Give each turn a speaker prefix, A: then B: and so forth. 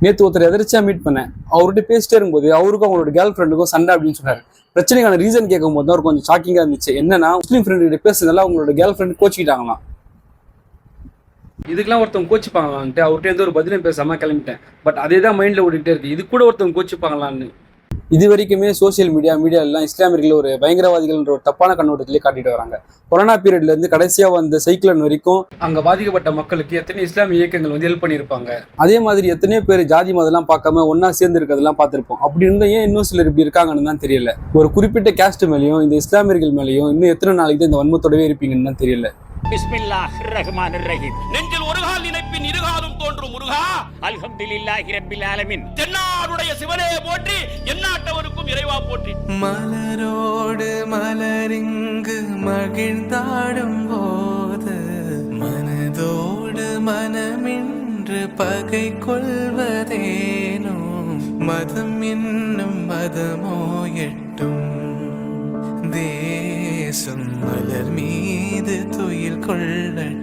A: நேற்று ஒருத்தர் எதிர்ச்சியா மீட் பண்ணேன். அவர்கிட்ட பேசிட்டே இருக்கும்போது அவருக்கும் அவங்களோட கேர்ள் ஃப்ரெண்டுக்கும் சண்டை அப்படின்னு சொன்னாரு. பிரச்சனைக்கான ரீசன் கேட்கும் போது அவர் கொஞ்சம் ஷாக்கிங்கா இருந்துச்சு. என்னன்னா, முஸ்லீம் ஃப்ரெண்டு கிட்ட பேசுறதுனால அவங்களோட கேர்ள் ஃப்ரெண்ட் கோச்சிக்கிட்டாங்களாம். இதுக்கெல்லாம் ஒருத்தவங்க கோச்சிப்பாங்களான்ட்டு அவர்கிட்ட எந்த ஒரு பதிலும் பேசாம கிளம்பிட்டேன். பட் அதே தான் மைண்ட்ல ஓடிட்டே இருக்கு. இது கூட ஒருத்தவங்க கோச்சிப்பாங்களான்னு. இது வரைக்குமே சோசியல் மீடியா எல்லாம் இஸ்லாமியர்கள் ஒரு பயங்கரவாதிகள்ன்ற ஒரு தப்பான கண்ணோட்டத்திலே காட்டிட்டு வராங்க. கொரோனா பீரியட்ல இருந்து கடைசியா வந்த சைக்ளோன் வரைக்கும் அங்க பாதிக்கப்பட்ட மக்களுக்கு எத்தனை இஸ்லாமிய இயக்கங்கள் வந்து ஹெல்ப் பண்ணியிருப்பாங்க. அதே மாதிரி எத்தனையோ பேர் ஜாதி மதம்லாம் பார்க்காம ஒன்னா சேர்ந்து இருக்கிறதெல்லாம் பார்த்திருப்போம். அப்படி இருந்தா ஏன் இன்னும் சிலர் இப்படி இருக்காங்கன்னு தான் தெரியல. ஒரு குறிப்பிட்ட கேஸ்ட் மேலேயும் இந்த இஸ்லாமியர்கள் மேலேயும் இன்னும் எத்தனை நாளைக்கு இந்த வன்மத்தோடவே இருப்பீங்கன்னு தான் தெரியல.
B: பிஸ்மில்லாஹிர் ரஹ்மானிர் ரஹீம். நெஞ்சில் ஒரு கால் நினைப்பின் இருகாலும் தோன்றும் முருகா. அல்ஹம்துலில்லாஹி ரப்பில் ஆலமீன். தென்னாடுடைய சிவனே போற்றி, எந்நாட்டவருக்கும் இறைவா போற்றி.
C: மலரோடு மலரிங்கு மகிழ்ந்தாடும் போது மனதோடு மனமின்று பகை கொள்வதேனோ, மதம் என்னும் மதமோ எட்டும் தேசம் மலர் மீது துயில் கொள்ளட்டும்.